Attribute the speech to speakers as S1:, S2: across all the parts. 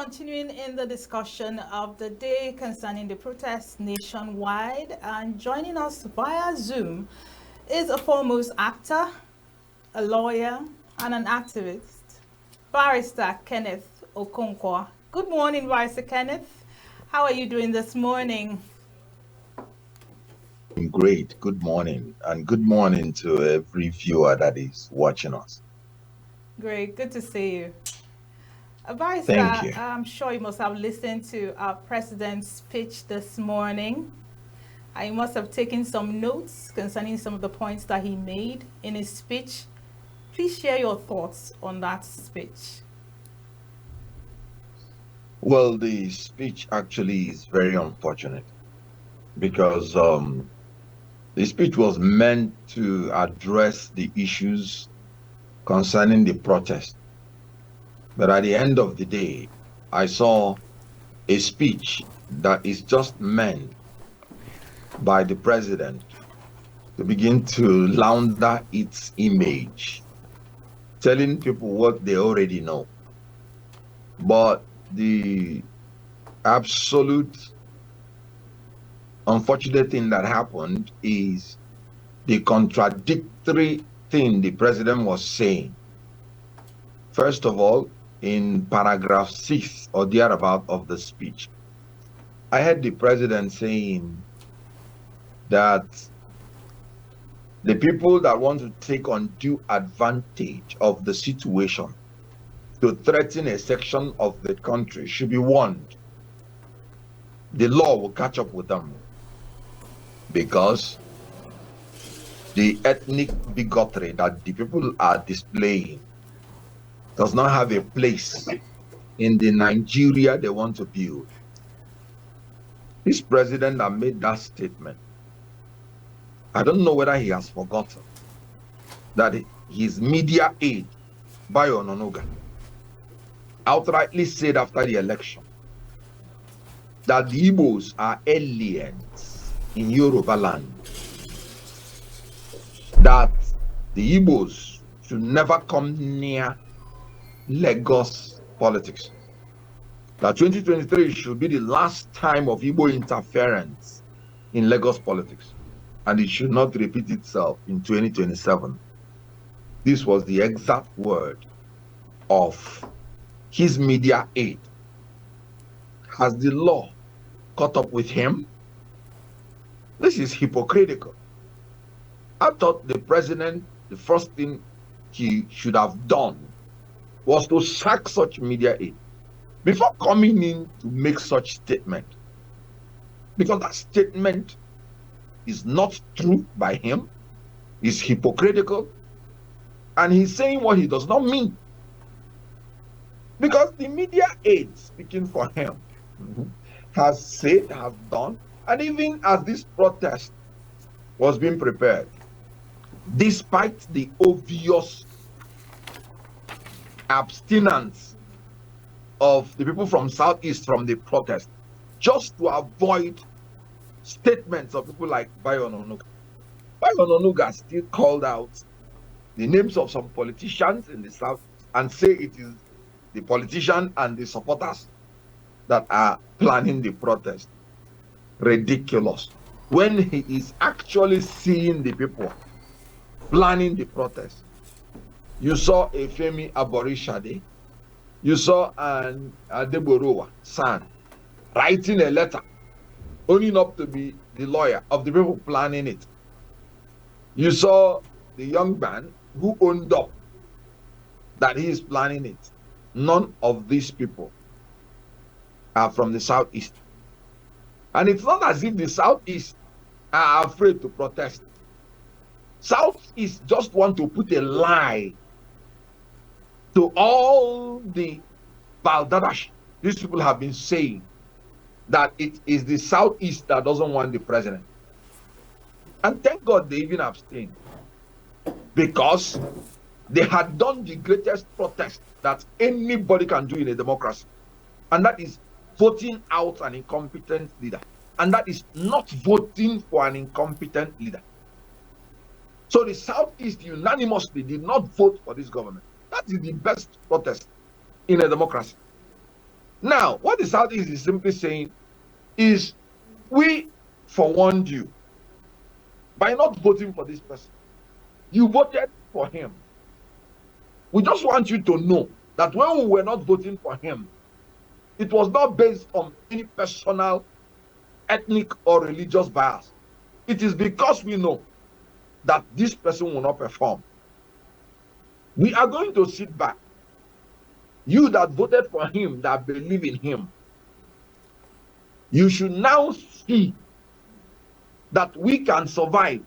S1: Continuing in the discussion of the day concerning the protests nationwide, and joining us via Zoom is a foremost actor, a lawyer, and an activist, Barrister Kenneth Okonkwo. Good morning, Barrister Kenneth. How are you doing this morning?
S2: Great. Good morning. And good morning to every viewer that is watching us.
S1: Great, good to see you. Barrister,
S2: Thank you.
S1: I'm sure you must have listened to our president's speech this morning. I must have taken some notes concerning some of the points that he made in his speech. Please share your thoughts on that speech.
S2: Well, the speech actually is very unfortunate because the speech was meant to address the issues concerning the protest. But at the end of the day, I saw a speech that is just meant by the president to begin to launder its image, telling people what they already know. But the absolute unfortunate thing that happened is the contradictory thing the president was saying. First of all, in paragraph 6 or thereabout of the speech, I heard the president saying that the people that want to take undue advantage of the situation to threaten a section of the country should be warned. The law will catch up with them because the ethnic bigotry that the people are displaying does not have a place in the Nigeria they want to build. This president that made that statement, I don't know whether he has forgotten that his media aide, Bayo, Onanuga, outrightly said after the election that the Igbos are aliens in Yoruba land, that the Igbos should never come near Lagos politics, that 2023 should be the last time of Igbo interference in Lagos politics, and it should not repeat itself in 2027. This was the exact word of his media aide. Has the law caught up with him? This is hypocritical. I thought the president, the first thing he should have done was to sack such media aid before coming in to make such statement. Because that statement is not true by him, is hypocritical, and he's saying what he does not mean. Because the media aid speaking for him has said, has done, and even as this protest was being prepared, despite the obvious abstinence of the people from Southeast from the protest, just to avoid statements of people like Bayo Onanuga. Bayo Onanuga still called out the names of some politicians in the South and say it is the politician and the supporters that are planning the protest. Ridiculous. When he is actually seeing the people planning the protest. You saw a Femi Aborishade, you saw an Adeborowa San writing a letter owning up to be the lawyer of the people planning it. You saw the young man who owned up that he is planning it. None of these people are from the Southeast. And it's not as if the Southeast are afraid to protest. Southeast just want to put a lie to all the balderdash these people have been saying that it is the Southeast that doesn't want the president. And thank God they even abstained, because they had done the greatest protest that anybody can do in a democracy, and that is voting out an incompetent leader, and that is not voting for an incompetent leader. So the Southeast unanimously did not vote for this government. That is the best protest in a democracy. Now, what the Southeast is simply saying is, we forewarned you by not voting for this person. You voted for him. We just want you to know that when we were not voting for him, it was not based on any personal, ethnic, or religious bias. It is because we know that this person will not perform. We are going to sit back. You that voted for him, that believe in him, you should now see that we can survive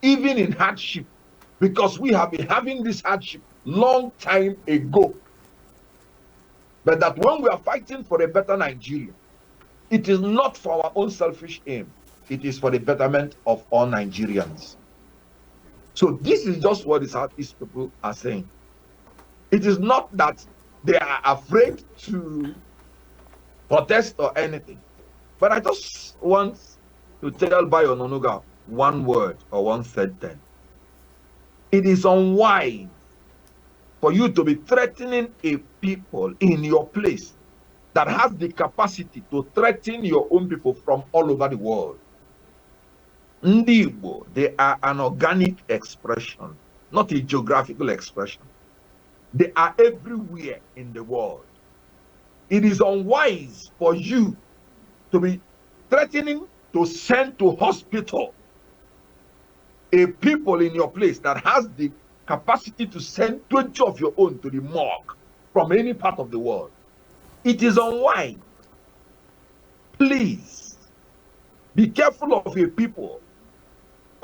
S2: even in hardship, because we have been having this hardship long time ago. But that when we are fighting for a better Nigeria, it is not for our own selfish aim. It is for the betterment of all Nigerians. So this is just what the Southeast people are saying. It is not that they are afraid to protest or anything. But I just want to tell Bayo Onanuga one word or one sentence. It is unwise for you to be threatening a people in your place that has the capacity to threaten your own people from all over the world. Ndi Igbo, they are an organic expression, not a geographical expression. They are everywhere in the world. It is unwise for you to be threatening to send to hospital a people in your place that has the capacity to send 20 of your own to the morgue from any part of the world. It is unwise. Please be careful of a people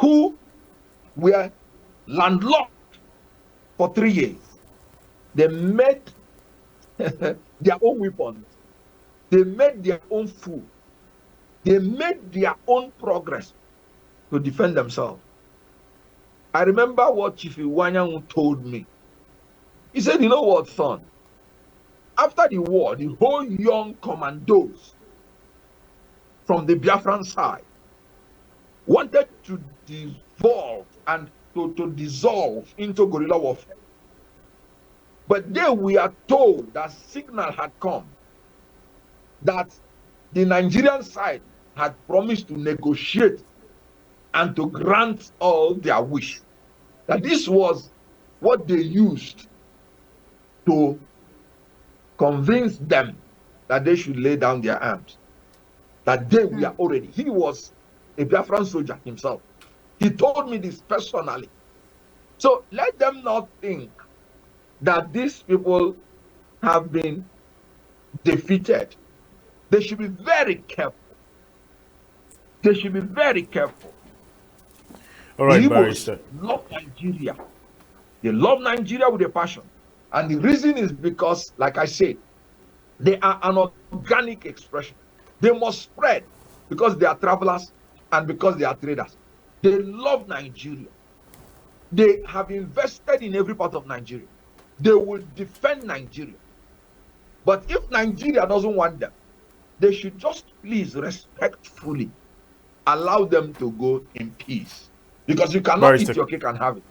S2: who were landlocked for 3 years. They made their own weapons. They made their own food. They made their own progress to defend themselves. I remember what Chief Iwanyanwu told me. He said, you know what, son? After the war, the whole young commandos from the Biafran side wanted to devolve and to dissolve into guerrilla warfare. But then we are told that signal had come that the Nigerian side had promised to negotiate and to grant all their wish. That this was what they used to convince them that they should lay down their arms. That they were already, he was a Biafran soldier himself. He told me this personally. So let them not think that these people have been defeated. They should be very careful. They should be very careful.
S3: All right,
S2: the
S3: Barrister.
S2: Igbos love Nigeria. They love Nigeria with a passion. And the reason is because, like I said, they are an organic expression. They must spread because they are travelers and because they are traders. They love Nigeria. They have invested in every part of Nigeria. They will defend Nigeria. But if Nigeria doesn't want them, they should just please respectfully allow them to go in peace. Because you cannot
S3: Barrister,
S2: eat your cake and have it.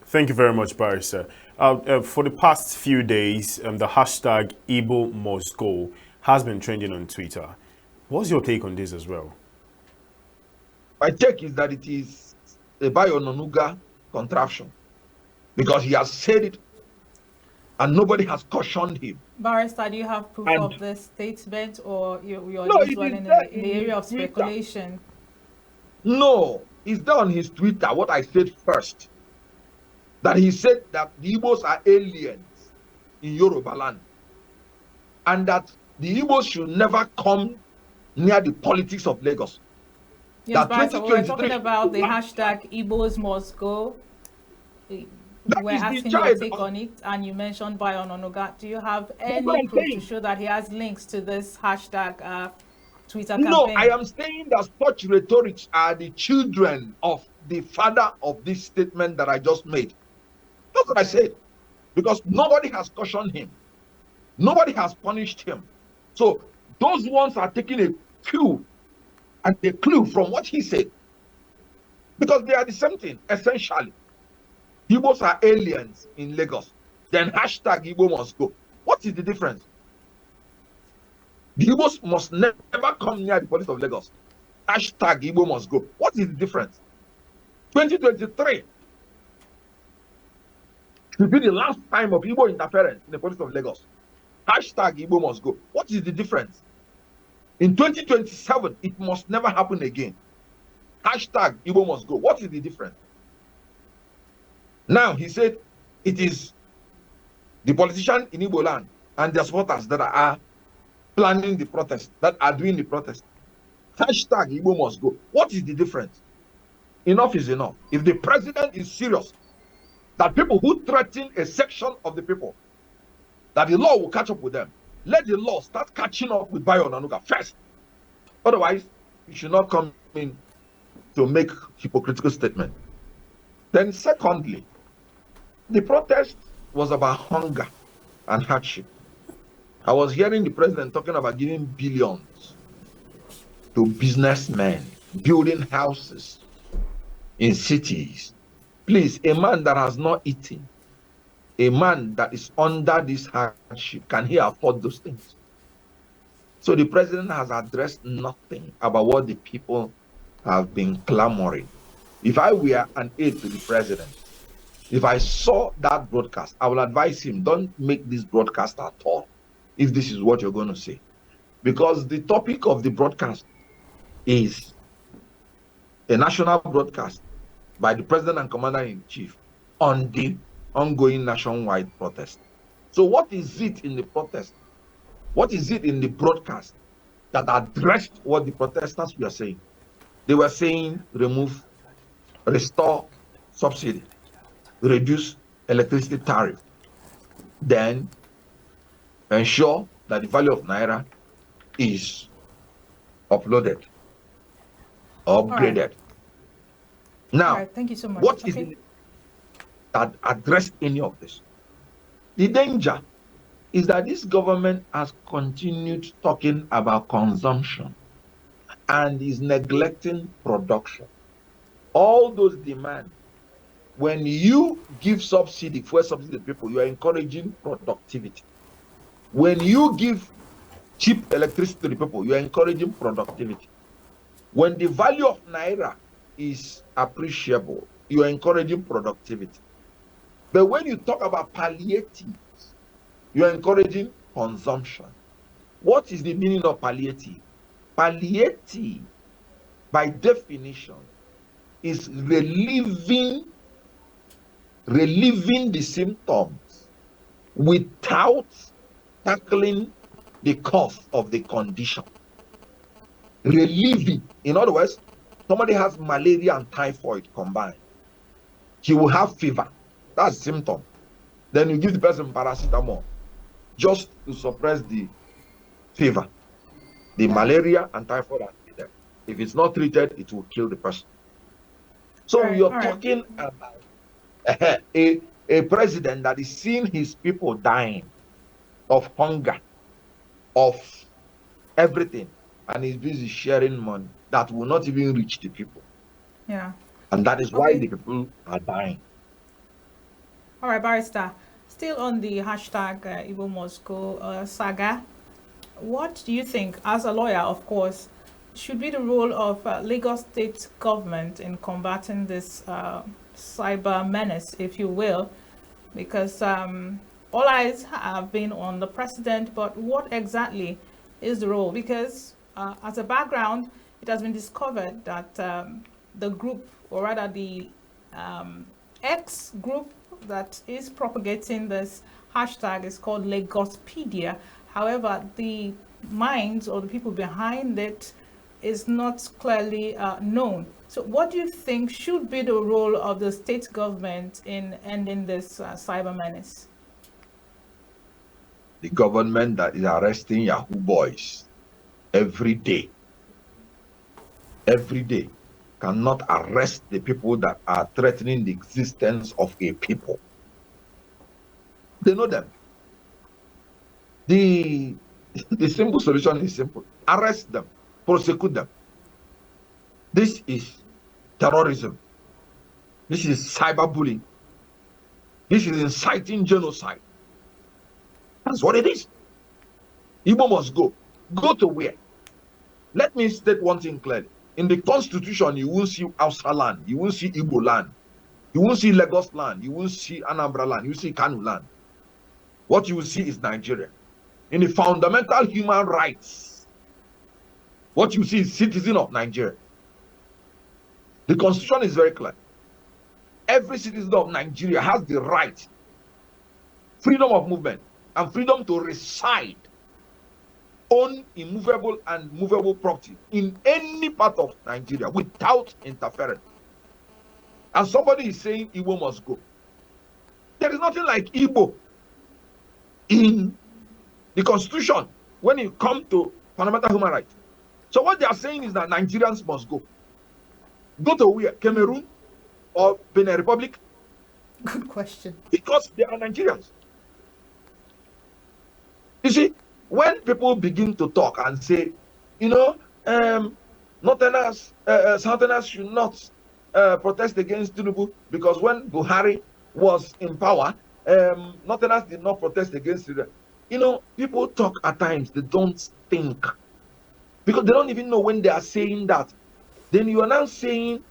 S3: thank you very much, Barrister. For the past few days, the hashtag Igbo must go has been trending on Twitter. What's your take on this as well?
S2: My take is that it is a Bayo Onanuga contraption. Because he has said it and nobody has cautioned him.
S1: Barrister, do you have proof of this statement, or you're
S2: No,
S1: just dwelling in the area of
S2: Twitter.
S1: speculation?
S2: No, it's there on his Twitter, what I said first. That he said that the Igbos are aliens in Yoruba land. And that the Igbos should never come near the politics of Lagos.
S1: Yes, Barrister, we're talking about the hashtag Igbos must go. We're asking your take on it, and you mentioned Bayo Onanuga. Do you have any proof to show that he has links to this hashtag Twitter campaign?
S2: No, I am saying that such rhetorics are the children of the father of this statement that I just made. That's what I said. Because nobody has cautioned him. Nobody has punished him. So those ones are taking a cue and a clue from what he said. Because they are the same thing, essentially. Igbos are aliens in Lagos. Then hashtag Igbo must go. What is the difference? The Igbos must never come near the police of Lagos. Hashtag Igbo must go. What is the difference? 2023 should be the last time of Igbo interference in the police of Lagos. Hashtag Igbo must go. What is the difference? In 2027, it must never happen again. Hashtag Igbo must go. What is the difference? Now, he said it is the politicians in Igbo land and their supporters that are planning the protest, that are doing the protest. Hashtag Igbo must go. What is the difference? Enough is enough. If the president is serious, that people who threaten a section of the people, that the law will catch up with them, let the law start catching up with Bayo Onanuga first. Otherwise, you should not come in to make hypocritical statement. Then secondly, the protest was about hunger and hardship. I was hearing the president talking about giving billions to businessmen, building houses in cities. Please, a man that has not eaten, a man that is under this hardship, can he afford those things? So the president has addressed nothing about what the people have been clamoring. If I were an aide to the president, if I saw that broadcast, I will advise him, don't make this broadcast at all, if this is what you're going to say. Because the topic of the broadcast is a national broadcast by the president and commander-in-chief on the ongoing nationwide protest. So what is it in the protest? What is it in the broadcast that addressed what the protesters were saying? They were saying remove, restore subsidy, reduce electricity tariff, then ensure that the value of Naira is uploaded, upgraded.
S1: Right.
S2: Now,
S1: Thank you so much.
S2: what is it that addressed any of this? The danger is that this government has continued talking about consumption and is neglecting production. All those demands, when you give subsidy, fuel subsidy to people, you are encouraging productivity. When you give cheap electricity to the people, you are encouraging productivity. When the value of Naira is appreciable, you are encouraging productivity. But when you talk about palliatives, you are encouraging consumption. What is the meaning of palliative? Palliative, by definition, is relieving the symptoms without tackling the cause of the condition. Relieving. In other words, somebody has malaria and typhoid combined. He will have fever. That's a symptom. Then you give the person paracetamol just to suppress the fever. The malaria and typhoid are there. If it's not treated, it will kill the person. So you're talking about a president that is seeing his people dying of hunger, of everything, and is busy sharing money that will not even reach the people.
S1: Yeah.
S2: And that is why the people are dying.
S1: All right, Barrister. Still on the hashtag Igbo must go saga, what do you think, as a lawyer, of course, should be the role of Lagos state government in combating this cyber menace, if you will? Because all eyes have been on the president, but what exactly is the role? Because as a background, it has been discovered that the group, or rather the X group that is propagating this hashtag is called Lagospedia. However, the minds or the people behind it is not clearly known. So what do you think should be the role of the state government in ending this cyber menace?
S2: The government that is arresting Yahoo boys every day cannot arrest the people that are threatening the existence of a people. They know them. The simple solution is simple. Arrest them, prosecute them. This is terrorism. This is cyberbullying. This is inciting genocide. That's what it is. Igbo must go. Go to where? Let me state one thing clearly. In the Constitution, you won't see Hausa land, you won't see Igbo land, you won't see Lagos land, you won't see Anambra land, you will see Kanu land. What you will see is Nigeria. In the fundamental human rights, what you see is citizen of Nigeria. The Constitution is very clear. Every citizen of Nigeria has the right, freedom of movement, and freedom to reside, own immovable and movable property in any part of Nigeria without interference. And somebody is saying Igbo must go. There is nothing like Igbo in the Constitution when it comes to fundamental human rights. So what they are saying is that Nigerians must go. Go to where? Cameroon or Benin Republic?
S1: Good question.
S2: Because they are Nigerians. You see, when people begin to talk and say, you know, Northerners, Southerners should not protest against Tinubu because when Buhari was in power, Northerners did not protest against it. You know, people talk at times, they don't think. Because they don't even know when they are saying that. Then you are now saying,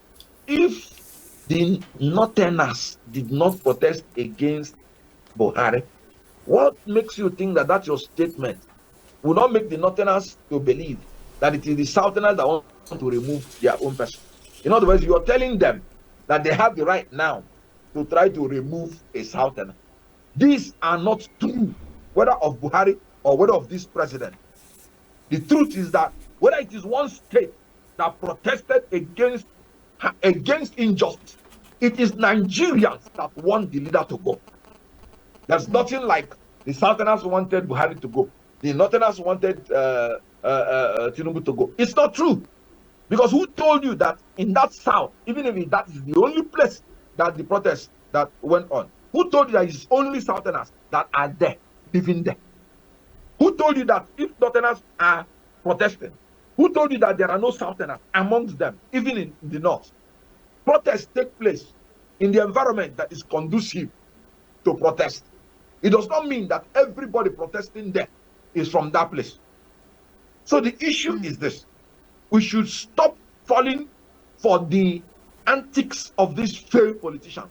S2: if the Northerners did not protest against Buhari, what makes you think that that's your statement will not make the Northerners to believe that it is the Southerners that want to remove their own person? In other words, you are telling them that they have the right now to try to remove a Southerner. These are not true, whether of Buhari or whether of this president. The truth is that whether it is one state that protested against injustice, it is Nigerians that want the leader to go. There's nothing like the Southerners wanted Buhari to go, the Northerners wanted Tinubu to go. It's not true. Because who told you that in that South, even if that is the only place that the protest that went on, who told you that it's only Southerners that are there, living there? Who told you that if Northerners are protesting, who told you that there are no Southerners amongst them, even in the North? Protests take place in the environment that is conducive to protest. It does not mean that everybody protesting there is from that place. So the issue is this. We should stop falling for the antics of these failed politicians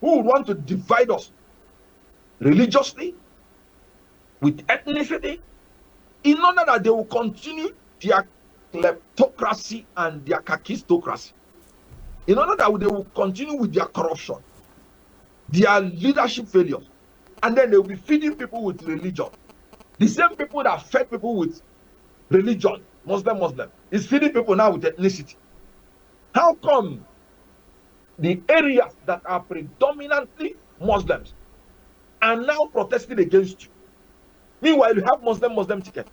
S2: who would want to divide us religiously, with ethnicity, in order that they will continue their kleptocracy and their kakistocracy, in order that they will continue with their corruption, their leadership failures, and then they will be feeding people with religion. The same people that fed people with religion, Muslim, is feeding people now with ethnicity. How come the areas that are predominantly Muslims are now protesting against you? Meanwhile, you have Muslim ticket.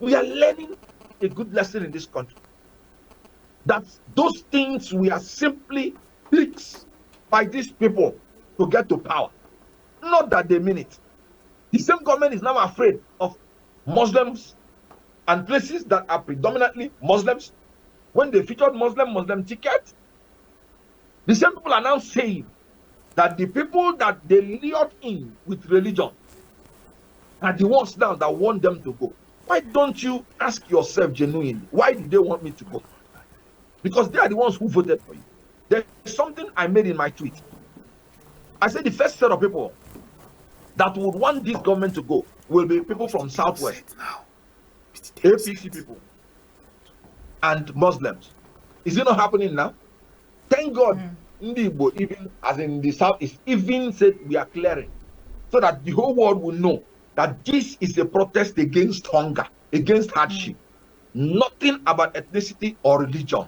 S2: We are learning a good lesson in this country. That those things we are simply tricks by these people to get to power. Not that they mean it. The same government is now afraid of Muslims and places that are predominantly Muslims. When they featured Muslim ticket, the same people are now saying that the people that they lured in with religion are the ones now that want them to go. Why don't you ask yourself genuinely, why did they want me to go? Because they are the ones who voted for you. There's something I made in my tweet. I said the first set of people that would want this government to go will be people from Southwest, APC people, and Muslims. Is it not happening now? Thank God, Ndibo, even as in the South, is even said we are clearing, so that the whole world will know that this is a protest against hunger, against hardship. Nothing about ethnicity or religion.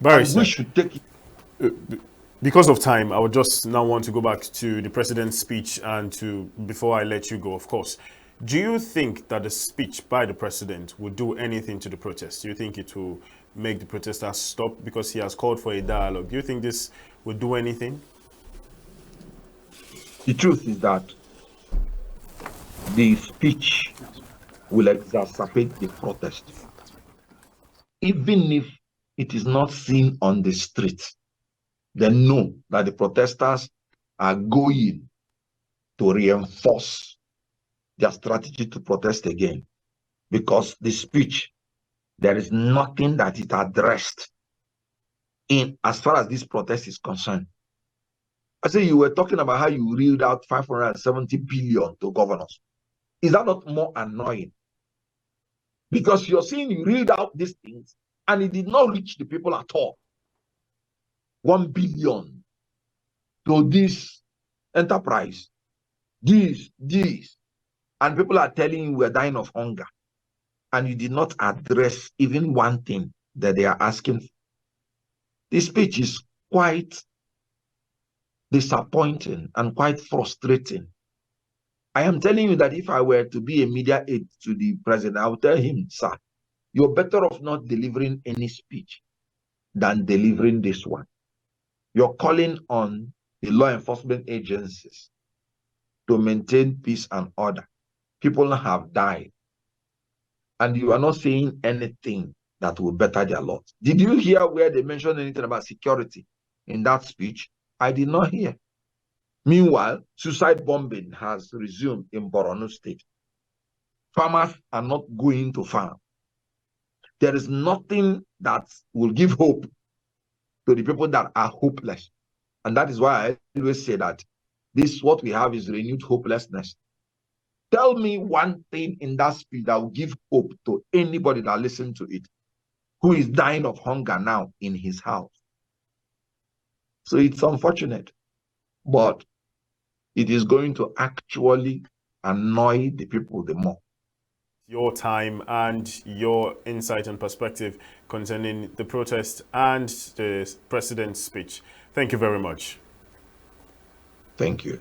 S3: Barrister,
S2: and we should take it.
S3: Because of time, I would just now want to go back to the president's speech and before I let you go, of course. Do you think that the speech by the president will do anything to the protest? Do you think it will make the protesters stop because he has called for a dialogue? Do you think this will do anything?
S2: The truth is that the speech will exacerbate the protest. Even if it is not seen on the street, they know that the protesters are going to reinforce their strategy to protest again. because the speech, there is nothing that it addressed in as far as this protest is concerned. I say you were talking about how you reeled out 570 billion to governors. Is that not more annoying? Because you're saying you reeled out these things and it did not reach the people at all. 1 billion to this enterprise, this, and people are telling you we're dying of hunger, and you did not address even one thing that they are asking for. This speech is quite disappointing and quite frustrating. I am telling you that if I were to be a media aide to the president, I would tell him, sir, you're better off not delivering any speech than delivering this one. You're calling on the law enforcement agencies to maintain peace and order. People have died, and you are not saying anything that will better their lot. Did you hear where they mentioned anything about security in that speech? I did not hear. Meanwhile, suicide bombing has resumed in Borno State. Farmers are not going to farm. There is nothing that will give hope to the people that are hopeless. And that is why I always say that this, what we have is renewed hopelessness. Tell me one thing in that speech that will give hope to anybody that listens to it, who is dying of hunger now in his house. So it's unfortunate, but it is going to actually annoy the people the more.
S3: Your time and your insight and perspective concerning the protest and the president's speech. Thank you very much.
S2: Thank you.